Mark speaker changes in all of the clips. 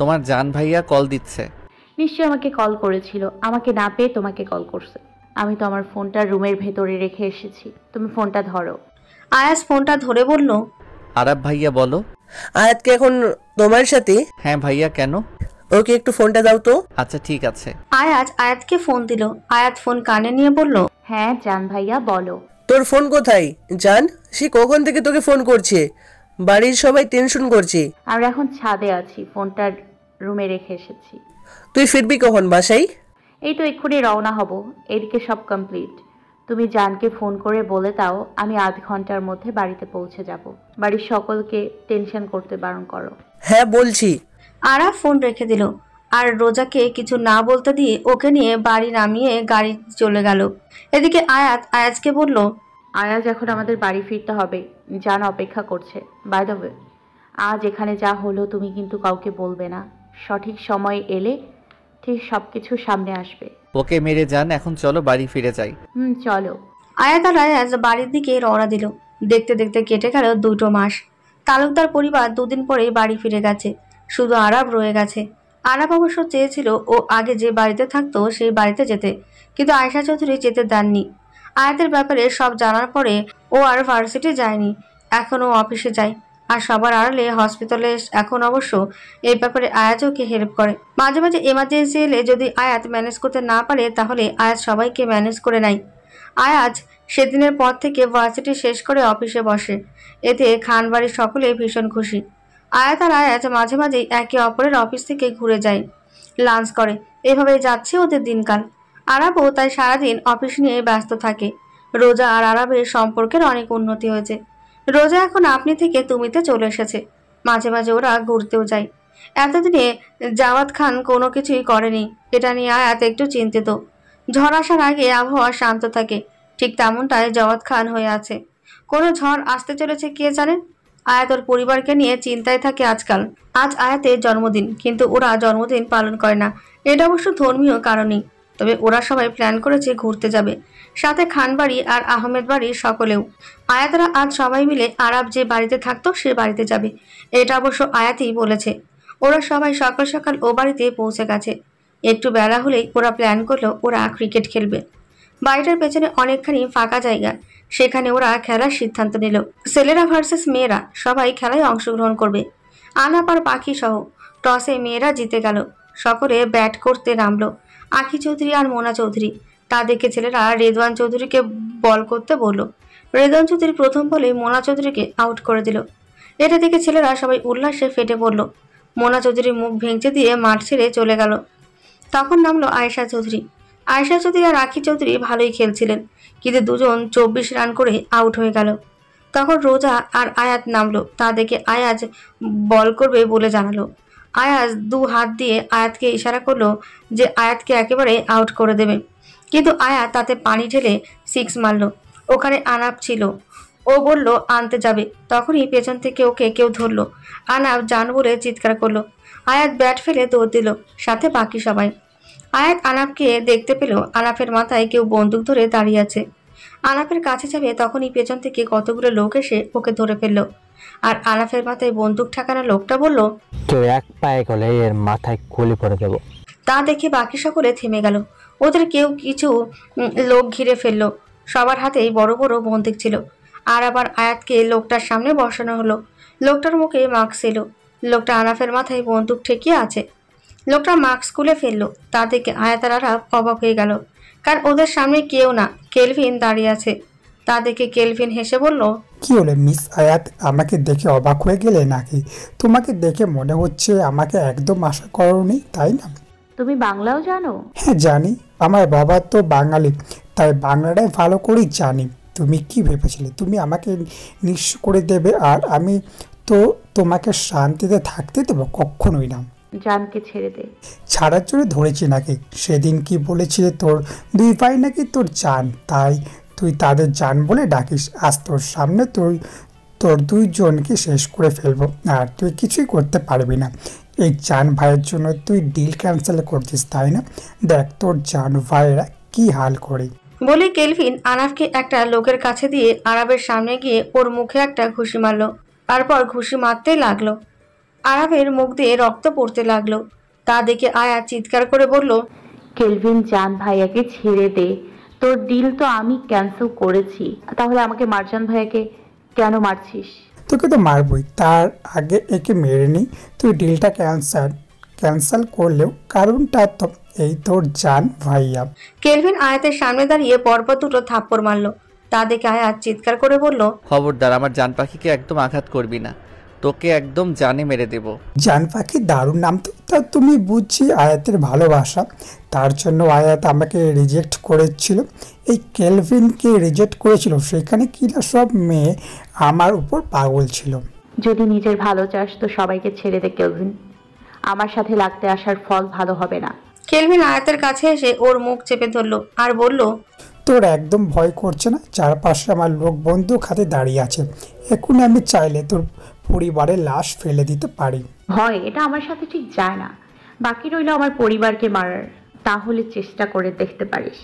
Speaker 1: তোমার জান ভাইয়া কল দিচ্ছে।
Speaker 2: নিশ্চয়ই আমাকে কল করেছিল, আমাকে না পেয়ে তোমাকে কল করছে। আমি তো আমার ফোনটা রুমের ভেতরে রেখে এসেছি, তুমি ফোনটা ধরো।
Speaker 3: আয়াজ ফোনটা ধরে বলল,
Speaker 1: আরাব ভাইয়া বলো।
Speaker 4: আয়াত কি এখন তোমার সাথে?
Speaker 1: হ্যাঁ ভাইয়া, কেন?
Speaker 4: ওকে একটু ফোনটা দাও তো।
Speaker 1: আচ্ছা ঠিক আছে।
Speaker 3: আয়াজ আয়াতকে ফোন দিল। আয়াত ফোন কানে নিয়ে বলল,
Speaker 2: হ্যাঁ জান ভাইয়া বলো।
Speaker 4: তোর ফোন কোথায় জান? সে কখন থেকে তোকে ফোন করছে, বাড়ির সবাই টেনশন করছে।
Speaker 2: আমরা এখন ছাদে আছি, ফোনটা রুমে রেখে এসেছি।
Speaker 4: তুই ফিরবি কখন বাসায়?
Speaker 2: এই তো এক্ষুনি রওনা হব, এদিকে সব কমপ্লিট। তুমি জানকে ফোন করে বলে দাও আমি আধ ঘন্টার মধ্যে বাড়িতে পৌঁছে যাব। বাড়ির সকলকে টেনশন করতে বারণ করো।
Speaker 4: হ্যাঁ বলছি।
Speaker 3: আরাফ ফোন রেখে দিল আর রোজাকে কিছু না বলতে দিয়ে ওকে নিয়ে বাড়ি নামিয়ে গাড়ি চলে গেল। এদিকে আয়াত আয়াজকে বলল,
Speaker 2: আয়াজ এখন আমাদের বাড়ি ফিরতে হবে, জান অপেক্ষা করছে। বাই দ্য ওয়ে, আজ এখানে যা হলো তুমি কিন্তু কাউকে বলবে না। সঠিক সময় এলে ঠিক সব কিছু সামনে আসবে।
Speaker 1: ওকে মেরে যান, এখন চলো বাড়ি ফিরে যাই।
Speaker 2: চলো।
Speaker 3: আয়াত আর আয়াজ বাড়ির দিকে রওনা দিল। দেখতে দেখতে কেটে গেল 2 মাস। তালুকদার পরিবার 2 দিন পরেই বাড়ি ফিরে গেছে, শুধু আরাব রয়ে গেছে। আরাব অবশ্য চেয়েছিল ও আগে যে বাড়িতে থাকতো সেই বাড়িতে যেতে, কিন্তু আয়েশা চৌধুরী যেতে দেননি। আয়াতের ব্যাপারে সব জানার পরে ও আর ভার্সিটি যায়নি, এখন ও অফিসে যায়। আর সবার আড়ালে হসপিটালে এখন অবশ্য এই ব্যাপারে আয়াজ ওকে হেল্প করে। মাঝে মাঝে এমার্জেন্সি এলে যদি আয়াত ম্যানেজ করতে না পারে তাহলে আয়াজ সবাইকে ম্যানেজ করে নেয়। আয়াজ সেদিনের পর থেকে ভার্সিটি শেষ করে অফিসে বসে, এতে খানবাড়ির সকলে ভীষণ খুশি। আয়াত আর আয়াজ মাঝে মাঝেই একে অপরের অফিস থেকে ঘুরে যায়, লাঞ্চ করে, এভাবে যাচ্ছে ওদের দিনকাল। আরাবও তাই সারাদিন অফিস নিয়ে ব্যস্ত থাকে। রোজা আর আরাবের সম্পর্কের অনেক উন্নতি হয়েছে। রোজা এখন আপনি থেকে তুমিতে চলে এসেছে, মাঝে মাঝে ওরা ঘুরতেও যায়। এতদিনে জাওয়াত খান কোনো কিছুই করেনি, এটা নিয়ে আয়াত একটু চিন্তিত। ঝড় আসার আগে আবহাওয়া শান্ত থাকে, ঠিক তেমনটাই জাওয়াত খান হয়ে আছে। কোনো ঝড় আসতে চলেছে কে জানে। আয়াত ওর পরিবারকে নিয়ে চিন্তায় থাকে আজকাল। আজ আয়াতের জন্মদিন, কিন্তু ওরা জন্মদিন পালন করে না, এটা অবশ্য ধর্মীয় কারণেই। তবে ওরা সবাই প্ল্যান করেছে ঘুরতে যাবে, সাথে খানবাড়ি আর আহমেদ বাড়ির সকলেও। আয়াতরা আজ সবাই মিলে আরাব যে বাড়িতে থাকতো সে বাড়িতে যাবে, এটা অবশ্য আয়াতই বলেছে। ওরা সবাই সকাল সকাল ও বাড়িতে পৌঁছে গেছে। একটু বেলা হলেই ওরা প্ল্যান করলো ওরা ক্রিকেট খেলবে। বাড়িটার পেছনে অনেকখানি ফাঁকা জায়গা, সেখানে ওরা খেলার সিদ্ধান্ত নিল। ছেলেরা ভার্সেস মেয়েরা সবাই খেলায় অংশগ্রহণ করবে। আনাপ আর পাখি সহ। টসে মেয়েরা জিতে গেল, সকলে ব্যাট করতে নামলো। আখি চৌধুরী আর মোনা চৌধুরী। তা দেখে ছেলেরা রেদওয়ান চৌধুরীকে বল করতে বলল। রেদওয়ান চৌধুরী প্রথম বলে মোনা চৌধুরীকে আউট করে দিল। এটা দেখে ছেলেরা সবাই উল্লাসে ফেটে পড়ল। মোনা চৌধুরী মুখ ভেঙচে দিয়ে মাঠ ছেড়ে চলে গেল। তখন নামলো আয়েশা চৌধুরী। আয়েশা চৌধুরী আর আখি চৌধুরী ভালোই খেলছিলেন, কিন্তু দুজন 24 রান করে আউট হয়ে গেল। তখন রোজা আর আয়াত নামলো, তা দেখে আয়াজ বল করবে বলে জানালো। আয়াজ 2 হাত দিয়ে আয়াতকে ইশারা করলো যে আয়াতকে একেবারে আউট করে দেবে, কিন্তু আয়াত তাতে পানি ঢেলে 6 মারল। ওখানে আনাপ ছিল, ও বলল আনতে যাবে, তখনই পেছন থেকে ওকে কেউ ধরলো। আনাপ জান বলে চিৎকার করলো। আয়াত ব্যাট ফেলে দৌড় দিল, সাথে বাকি সবাই। আয়াত আনাপকে দেখতে পেল আনাপের মাথায় কেউ বন্দুক ধরে দাঁড়িয়ে আছে। আনাপের কাছে যাবে তখনই পেছন থেকে কতগুলো লোক এসে ওকে ধরে ফেললো। আর আনাপের মাথায় বন্দুক ঠাকানো লোকটা বলল,
Speaker 5: কেউ এক পায়ে গেলে এর মাথায় গুলি করে দেব।
Speaker 3: তা দেখে বাকি সকলে থেমে গেল। ওদের কেউ কিছু লোক ঘিরে ফেললো, সবার হাতেই বড় বড় বন্দুক ছিল। আর আবার আয়াতকে লোকটার সামনে বসানো হলো। লোকটার মুখে মাস্ক ছিল। লোকটা আনাপের মাথায় বন্দুক ঠেকিয়ে আছে। লোকটা মাস্ক খুলে ফেললো, তা দেখে আয়াত আর আরাব অবাক হয়ে গেল, কারণ ওদের সামনে কেউ না, কেলভিন দাঁড়িয়ে আছে। তা দেখে কেলভিন হেসে বলল,
Speaker 6: কি হলো মিস আয়াত, আমাকে দেখে অবাক হয়ে গেলে নাকি? তোমাকে দেখে মনে হচ্ছে আমাকে একদম আশা করোনি, তাই না?
Speaker 2: তুমি বাংলাও জানো?
Speaker 6: হ্যাঁ জানি, আমার বাবা তো বাঙালি, তাই বাংলাটাই ভালো করেই জানি। তুমি কি ভেবেছিলে তুমি আমাকে নিঃস্ব করে দেবে আর আমি তো তোমাকে শান্তিতে থাকতে দেবো? কখনোই না।
Speaker 2: জানকে ছেড়ে দে।
Speaker 6: ছাড়ার জন্য ধরেছি নাকি? সেদিন কি বলেছিলে তোর 2 ভাই নাকি তোর জান, তাই তুই তাদের জান বলে ডাকিস। আজ তোর সামনে তোর 2 জনকে শেষ করে ফেলবো, আর তুই কিছুই করতে পারবি না। এই জান ভাইয়ের জন্য তুই ডিল ক্যান্সেল করছিস, তাই না? দেখ তোর জান ভাইয়েরা কি হাল করে।
Speaker 3: বলে কেলভিন আনাফকে একটা লোকের কাছে দিয়ে আরাবের সামনে গিয়ে ওর মুখে একটা ঘুষি মারলো, তারপর ঘুষি মারতেই লাগলো। আরাফের মুখ দিয়ে রক্ত পড়তে লাগলো। তা দেখে আয়াত চিৎকার করে বলল,
Speaker 2: কেলভিন, জান ভাইয়াকে ছেড়ে দে। তোর ডিল তো আমি ক্যান্সেল করেছি, তাহলে আমাকে মারজান ভাইয়াকে কেন মারছিস?
Speaker 6: তোকে তো মারবই, তার আগে একে মেরে নি। তুই ডিলটা ক্যান্সেল করলেও কারণটা তো এই তোর জান ভাইয়া।
Speaker 3: কেলভিন আয়াতের সামনে দাঁড়িয়ে পরপর দুটো থাপ্পড় মারলো। তা দেখে আয়াত চিৎকার করে বলল,
Speaker 1: খবরদার আমার জান পাখিকে একদম আঘাত করবি না, তোকে একদম জানে মেরে দেব।
Speaker 6: জান পাখি দারুণ নাম তো। তা তুমি বুঝছি আয়াতের ভালোবাসা, তার জন্য আয়াত আমাকে রিজেক্ট করেছিল। এই কেলভিনকে রিজেক্ট করেছিল, সেখানে কিনা সব মেয়ে আমার উপর পাগল ছিল।
Speaker 2: যদি নিজের ভালো চাস তো সবাইকে ছেড়ে দে কেলভিন, আমার সাথে লাগতে আসার ফল ভালো হবে না।
Speaker 3: কেলভিন আয়াতের কাছে এসে ওর মুখ চেপে ধরলো আর বলল,
Speaker 6: তোর একদম ভয় করছে না? চারপাশে আমার লোক বন্দুক হাতে দাঁড়িয়ে আছে, এখন আমি চাইলে তোর পরিবারের লাশ ফেলে দিতে পারি।
Speaker 2: ভয়, এটা আমার সাথে ঠিক যায় না। বাকি রইল আমার পরিবারকে মারার, তাহলে চেষ্টা করে দেখতে পারিস।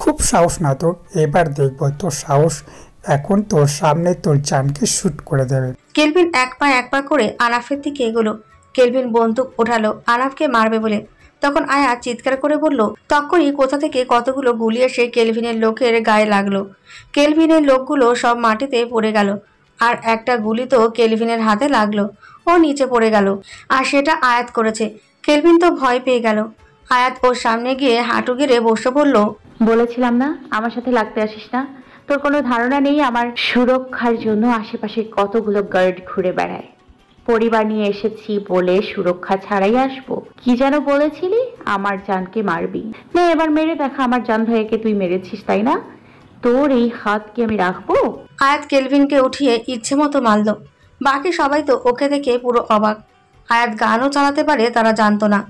Speaker 6: খুব সাহস না তোর, এবার দেখবো তোর সাহস। এখন তোর সামনে তোর জানকে শুট করে দেবে।
Speaker 3: কেলভিন এক পা করে আনাফের দিকে এগোলো। কেলভিন বন্দুক ওঠালো আনাফকে মারবে বলে। তখন আয়াত চিৎকার করে বলল, তখনই কোথা থেকে কতগুলো গুলি এসে কেলভিনের লোকের গায়ে লাগলো। কেলভিনের লোকগুলো সব মাটিতে পড়ে গেল, আর একটা গুলি তো কেলভিনের হাতে লাগলো, ও নিচে পড়ে গেল। আর সেটা আয়াত করেছে। কেলভিন তো ভয় পেয়ে গেল। আয়াত ওর সামনে গিয়ে হাঁটু গেড়ে বসে বলল,
Speaker 2: বলেছিলাম না আমার সাথে লাগতে আসিস না। তোর কোনো ধারণা নেই আমার সুরক্ষার জন্য আশেপাশে কতগুলো গার্ড ঘুরে বেড়ায়। পরিবার নিয়ে এসেছি বলে সুরক্ষা ছাড়াই আসবো। কি যেন বলেছিলি? আমার জানকে মারবি না? এবার মেরে দেখা আমার জান ভাইয়াকে তুই মেরেছিস, তাই না? তোর এই হাত কি আমি রাখবো?
Speaker 3: আয়াত কেলভিনকে উঠিয়ে ইচ্ছে মতো মারল। বাকি সবাই তো ওকে দেখে পুরো অবাক। আয়াত গানও চালাতে পারে তারা জানতো না।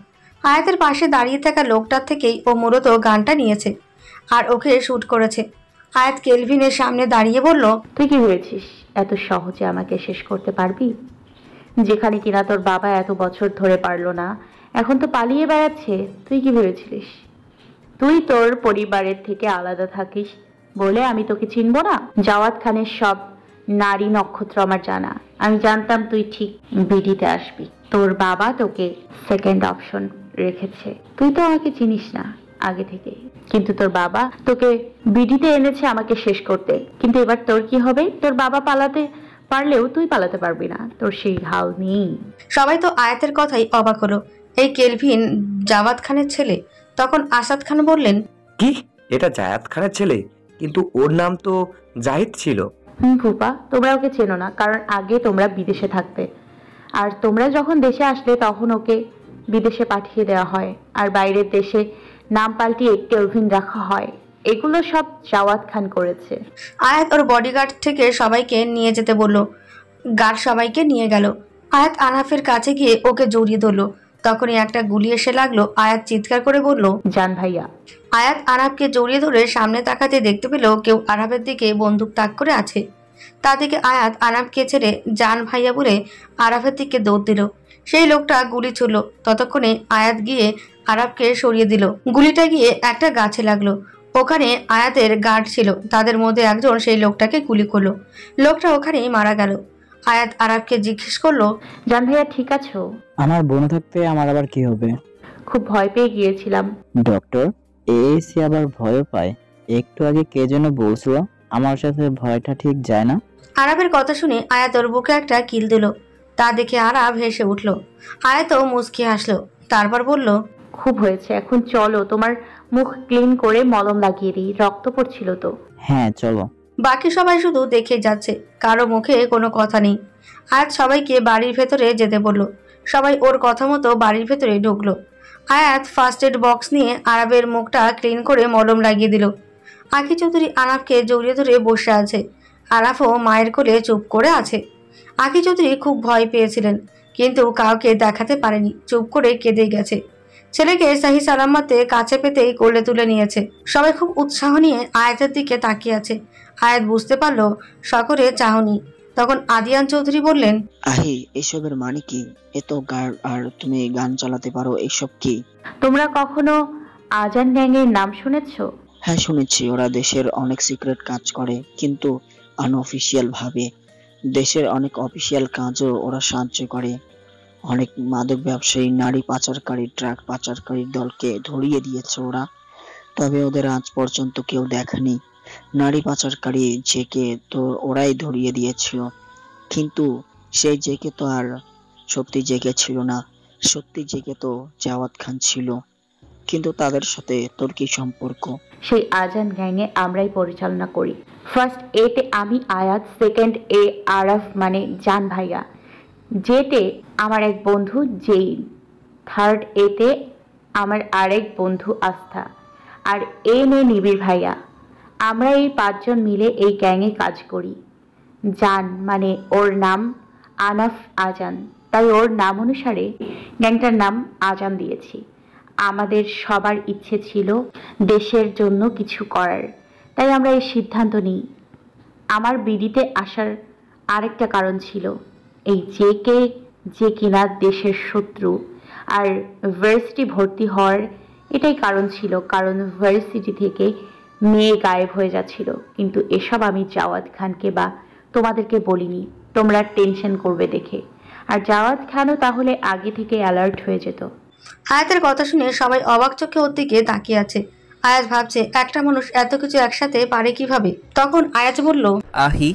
Speaker 3: আয়াতের পাশে দাঁড়িয়ে থাকা লোকটার থেকেই ও মূলত গানটা নিয়েছে আর ওকে শ্যুট করেছে। আয়াত কেলভিনের সামনে দাঁড়িয়ে বলল,
Speaker 2: তুই কি ভেবেছিস এত সহজে আমাকে শেষ করতে পারবি? যেখানে কিনা তোর বাবা এত বছর ধরে পারলো না, এখন তো পালিয়ে বেড়াচ্ছে। তুই কি ভেবেছিলিস তুই তোর পরিবারের থেকে আলাদা থাকিস বলে আমি তোকে চিনব না? জাওয়াত খানের সব নারী নক্ষত্র আমার জানা। আমি জানতাম তুই ঠিক বিডিতে আসবি। তোর বাবা তোকে সেকেন্ড অপশন রেখেছে। তুই তো আমাকে চিনিস না আগে থেকে, কিন্তু তোর বাবা তোকে বিডিতে এনেছে আমাকে শেষ করতে। কিন্তু এবার তোর কি হবে? তোর বাবা পালাতে পারলেও তুই পালাতে পারবি না, তোর সেই হাল নেই।
Speaker 3: সবাই তো আয়াতের কথাই অবাক হলো। এই কেলভিন জাওয়াত খানের ছেলে। তখন আসাদ খান বললেন,
Speaker 7: কি এটা জায়াত খানের ছেলে? কিন্তু ওর নাম তো জাহিদ ছিল।
Speaker 2: ফুপা, তোমরা ওকে চেনো না, কারণ আগে তোমরা বিদেশে থাকতে, আর তোমরা যখন দেশে আসলে তখন ওকে বিদেশে পাঠিয়ে দেওয়া হয়, আর বাইরের দেশে নাম পাল্টিয়ে কেলভিন রাখা হয়। এগুলো সব জাওয়াত খান করেছে।
Speaker 3: আয়াত ওর বডিগার্ড থেকে সবাইকে নিয়ে যেতে বলল। গার্ড সবাইকে নিয়ে গেল। আয়াত আনাফের কাছে গিয়ে ওকে জড়িয়ে ধরলো। তখনই একটা গুলি এসে লাগলো। আয়াত চিৎকার করে বলল,
Speaker 2: জান ভাইয়া।
Speaker 3: আয়াত আনাফকে জড়িয়ে ধরে সামনে তাকাতে দেখতে পেল কেউ আনাফের দিকে বন্দুক তাক করে আছে। তা থেকে আয়াত আনাফকে ছেড়ে জান ভাইয়া বলে আরাফের দিকে দৌড় দিল। সেই লোকটা গুলি ছুড়ল। ততক্ষণে আয়াত গিয়ে আরাফকে সরিয়ে দিল। গুলিটা গিয়ে একটা গাছে লাগলো। ওখানে আয়াতের গার্ড ছিল, তাদের মধ্যে একজন সেই লোকটাকে গুলি করলো। লোকটা ওখানেই মারা গেল। আয়াত আরাফকে জিজ্ঞেস করলো,
Speaker 2: জান ভাইয়া ঠিক আছো?
Speaker 5: আমার বোন থাকতে আমার আবার কি হবে?
Speaker 2: খুব ভয় পেয়ে গিয়েছিলাম।
Speaker 5: ডক্টর, এসি আবার ভয় পায়? একটু আগে কে যেন বলছিল আমার সাথে ভয়টা ঠিক যায় না।
Speaker 3: আরাফের কথা শুনে আয়াত ওর বুকে একটা কিল দিল। তা দেখে আরাফ হেসে উঠল। আয়াতও মুচকি হাসলো। তারপর বলল,
Speaker 2: খুব হয়েছে, এখন চলো তোমার মুখ ক্লিন করে মলম লাগিয়ে দিই, রক্ত পড়ছিল তো।
Speaker 5: হ্যাঁ চলো।
Speaker 3: বাকি সবাই শুধু দেখে যাচ্ছে, কারো মুখে কোনো কথা নেই। আয়াত সবাইকে বাড়ির ভেতরে যেতে বলল। সবাই ওর কথা মতো বাড়ির ভেতরে ঢুকলো। আয়াত ফার্স্ট এড বক্স নিয়ে আরাফের মুখটা ক্লিন করে মলম লাগিয়ে দিল। আকি চৌধুরী আরাফকে জড়িয়ে ধরে বসে আছে। আরাফও মায়ের কোলে চুপ করে আছে। আকি চৌধুরী খুব ভয় পেয়েছিলেন, কিন্তু কাউকে দেখাতে পারেনি, চুপ করে কেঁদে গেছে। ছেলেকে সাহি সালামতে কাছে পেতেই কোলে তুলে নিয়েছে। সবাই খুব উৎসাহ নিয়ে আয়াতের দিকে তাকিয়ে আছে। আয়াত বুঝতে পারলো সকলে চাহনি। তখন আদিয়ান চৌধুরী বললেন,
Speaker 8: আহি, এসবের মানে কি? এত গার্ড আর তুমি গান চালাতে পারো, এসব কি?
Speaker 2: তোমরা কখনো আজান গ্যাংয়ের নাম শুনেছো?
Speaker 8: হ্যাঁ শুনেছি, ওরা দেশের অনেক সিক্রেট কাজ করে, কিন্তু আনঅফিসিয়াল ভাবে। দেশের অনেক অফিসিয়াল কাজও ওরা সাহায্য করে। অনেক মাদক ব্যবসায়ী, নারী পাচারকারী, ড্রাগ পাচারকারীর দলকে ধরিয়ে দিয়েছে ওরা। তবে ওদের আজ পর্যন্ত কেউ দেখেনি। নারী পাচারকারী জেকে তো ওরাই ধরিয়ে দিয়েছিল, কিন্তু সেই জেকে তো আর সত্যি জেকে ছিল না। সত্যি জেকে তো জাওয়াত খান ছিল। কিন্তু তাদের সাথে তোর কি সম্পর্ক?
Speaker 2: সেই আজান গ্যাংয়ে আমরাই পরিচালনা করি। ফার্স্ট এতে আমি আয়াত, সেকেন্ড এ আরাফ মানে জান ভাইয়া, জেতে আমার এক বন্ধু জেইন, থার্ড এতে আমার আরেক বন্ধু আস্থা, আর এন এ নিবিড় ভাইয়া। আমরা এই 5 জন মিলে এই গ্যাংয়ে কাজ করি। জান মানে ওর নাম আনাফ আজান, তাই ওর নাম অনুসারে গ্যাংটার নাম আজান দিয়েছি। আমাদের সবার ইচ্ছে ছিল দেশের জন্য কিছু করার, তাই আমরা এই সিদ্ধান্ত নিই। আমার বিডিতে আসার আরেকটা কারণ ছিল এই জেকে, যে কিনা দেশের শত্রু, আর ভার্সিটি ভর্তি হওয়ার এটাই কারণ ছিল, কারণ ভার্সিটি থেকে মেয়ে গায়েব হয়ে যাচ্ছিল। কিন্তু এসব আমি জাওয়াত খানকে বা তোমাদেরকে বলিনি, তোমরা টেনশন করবে দেখে। আর জাওয়াত খানও তাহলে আগে থেকে অ্যালার্ট হয়ে যেত।
Speaker 3: আয়াতের কথা শুনে সবাই অবাক চোখে ওর দিকে তাকিয়ে আছে। আয়াত ভাবছে একটা মানুষ এত কিছু একসাথে পারে কিভাবে। তখন আয়াত বলল,
Speaker 1: আহি,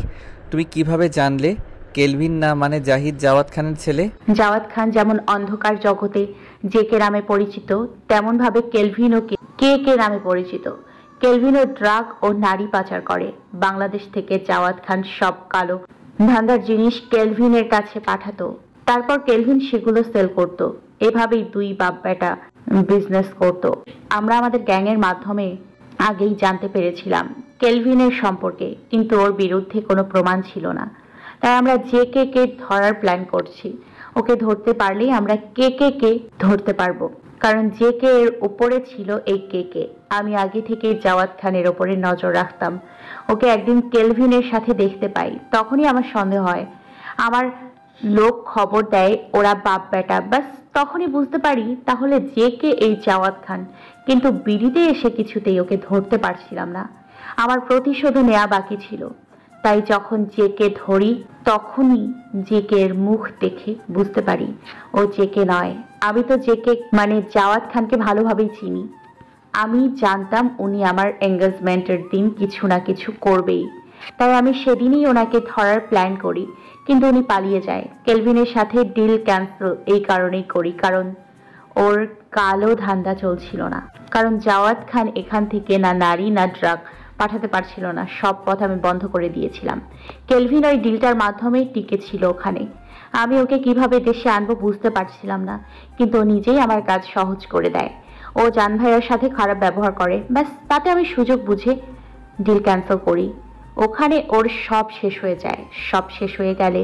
Speaker 1: তুমি কিভাবে জানলে কেলভিন না মানে জাহিদ জাওয়াত খানের ছেলে?
Speaker 2: জাওয়াত খান যেমন অন্ধকার জগতে জেকে নামে পরিচিত, তেমনভাবে কেলভিনও কে কে নামে পরিচিত। কেলভিনও ড্রাগ ও নারী পাচার করে। বাংলাদেশ থেকে জাওয়াত খান সব কালো ধান্দার জিনিস কেলভিনের কাছে পাঠাতো, তারপর কেলভিন সেগুলো সেল করত। এভাবেই 2 বাপ বেটা বিজনেস করত। আমরা আমাদের গ্যাংয়ের মাধ্যমে আগেই জানতে পেরেছিলাম কেলভিনের সম্পর্কে, কিন্তু ওর বিরুদ্ধে কোনো প্রমাণ ছিল না। তাই আমরা জেকে কে ধরার প্ল্যান করছি। ওকে ধরতে পারলেই আমরা কে ধরতে পারবো, কারণ জেকে এর উপরে ছিল এই কে। আমি আগে থেকে জাওয়াত খানের ওপরে নজর রাখতাম। ওকে একদিন কেলভিনের সাথে দেখতে পাই, তখনই আমার সন্দেহ হয়। আমার লোক খবর দেয় ওরা বাপ বেটা, বাস তখনই বুঝতে পারি তাহলে জেকে এই জাওয়াত খান। কিন্তু বিড়িতে এসে কিছুতেই ওকে ধরতে পারছিলাম না। আমার প্রতিশোধ নেওয়া বাকি ছিল। তাই যখন জেকে ধরি তখনই জেকের মুখ দেখে বুঝতে পারি ও জেকে নয়। আমি তো জেকে মানে জাওয়াত খানকে ভালোভাবেই চিনি। আমি জানতাম উনি আমার এঙ্গেজমেন্টের দিন কিছু না কিছু করবেই, তাই আমি সেদিনই ওনাকে ধরার প্ল্যান করি। কিন্তু উনি পালিয়ে যায়। কেলভিনের সাথে ডিল ক্যান্সেল এই কারণেই করি, কারণ ওর কালো ধান্দা চলছিল না। কারণ জাওয়াত খান এখান থেকে না নারী না ড্রাগ পাঠাতে পারছিল না, সব পথ আমি বন্ধ করে দিয়েছিলাম। কেলভিন ওই ডিলটার মাধ্যমেই টিকে ছিল ওখানে। আমি ওকে কিভাবে দেশে আনবো বুঝতে পারছিলাম না, কিন্তু ও নিজেই আমার কাজ সহজ করে দেয়। ও জান ভাইয়ের সাথে খারাপ ব্যবহার করে, ব্যাস তাতে আমি সুযোগ বুঝে ডিল ক্যান্সেল করি। ওখানে ওর সব শেষ হয়ে যায়। সব শেষ হয়ে গেলে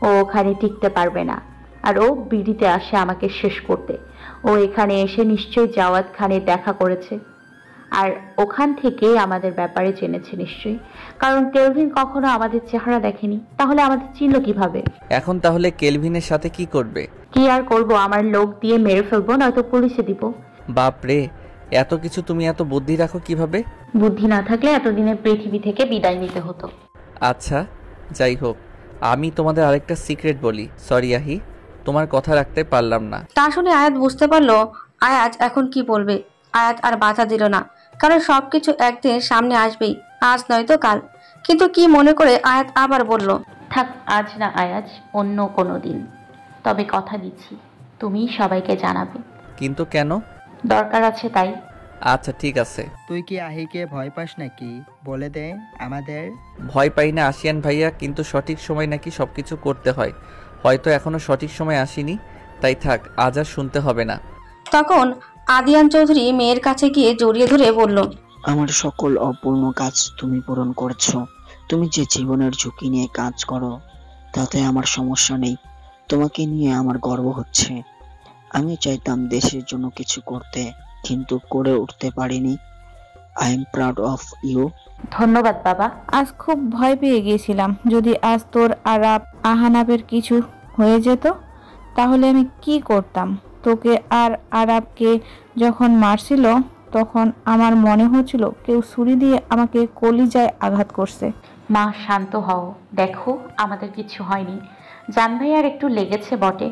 Speaker 2: ও ওখানে টিকতে পারবে না, আর ও বিডিতে আসে আমাকে শেষ করতে। ও এখানে এসে নিশ্চয়ই জাওয়াত খানের দেখা করেছে, আর ওখান থেকে আমাদের ব্যাপারে জেনেছে নিশ্চয়ই, কারণ কেলভিন কখনো আমাদের চেহারা দেখেনি। তাহলে আমাদের চিনল কিভাবে?
Speaker 1: এখন তাহলে কেলভিনের সাথে কি করবে?
Speaker 2: কি আর করব, আমার লোক দিয়ে মেরে ফেলবো, নয়তো পুলিশে দিব।
Speaker 1: বাপরে, এত কিছু তুমি এত বুদ্ধি রাখো কিভাবে?
Speaker 2: বুদ্ধি না থাকলে এতদিনে পৃথিবী থেকে বিদায় নিতে হতো।
Speaker 1: আচ্ছা, যাই হোক, আমি তোমাদের আরেকটা সিক্রেট বলি। সরি আহি, তোমার কথা রাখতে পারলাম না।
Speaker 3: তা শুনে আয়াত বুঝতে পারলো আয়াত এখন কি বলবে। আয়াত আর বাধা দিল না, কারণ সবকিছু একদিন সামনে আসবেই, আজ নয়তো কাল। কিন্তু কি মনে করে আয়াত আবার বলল,
Speaker 2: থাক, আজ না আয়াজ, অন্য কোনো দিন। তবে কথা দিচ্ছি তুমি সবাইকে জানাবে।
Speaker 1: কিন্তু কেন?
Speaker 2: দরকার আছে তাই।
Speaker 1: আচ্ছা ঠিক আছে।
Speaker 9: তুই কি আহিকে ভয় পাস নাকি? বলে দে আমাদের।
Speaker 1: ভয় পাই না আসিয়ান ভাইয়া, কিন্তু সঠিক সময় নাকি সবকিছু করতে হয়। হয়তো এখনো সঠিক সময় আসেনি, তাই থাক, আজ আর শুনতে হবে না।
Speaker 3: তখন আদিয়ান চৌধুরী মেয়ের কাছে গিয়ে জড়িয়ে ধরে বলল,
Speaker 8: আমার সকল অপূর্ণ কাজ তুমি পূরণ করছো। তুমি যে জীবনের ঝুঁকি নিয়ে কাজ করো তাতে আমার সমস্যা নেই। তোমাকে নিয়ে আমার গর্ব হচ্ছে। আমি চাইতাম দেশের জন্য কিছু করতে, কিন্তু করে উঠতে পারিনি। I am proud of you.
Speaker 2: ধন্যবাদ বাবা।
Speaker 10: আজ খুব ভয় পেয়ে গিয়েছিলাম, যদি আজ তোর আরাব আহানাবের কিছু হয়ে যেত তাহলে আমি কি করতাম। তোকে আর আরাবকে যখন মারছিল তখন আমার মনে হচ্ছিল কেউ ছুরি দিয়ে আমাকে কলিজায় আঘাত করছে।
Speaker 2: মা শান্ত হও, দেখো আমাদের কিছু হয়নি। জান ভাইয়ার একটু লেগেছে বটে,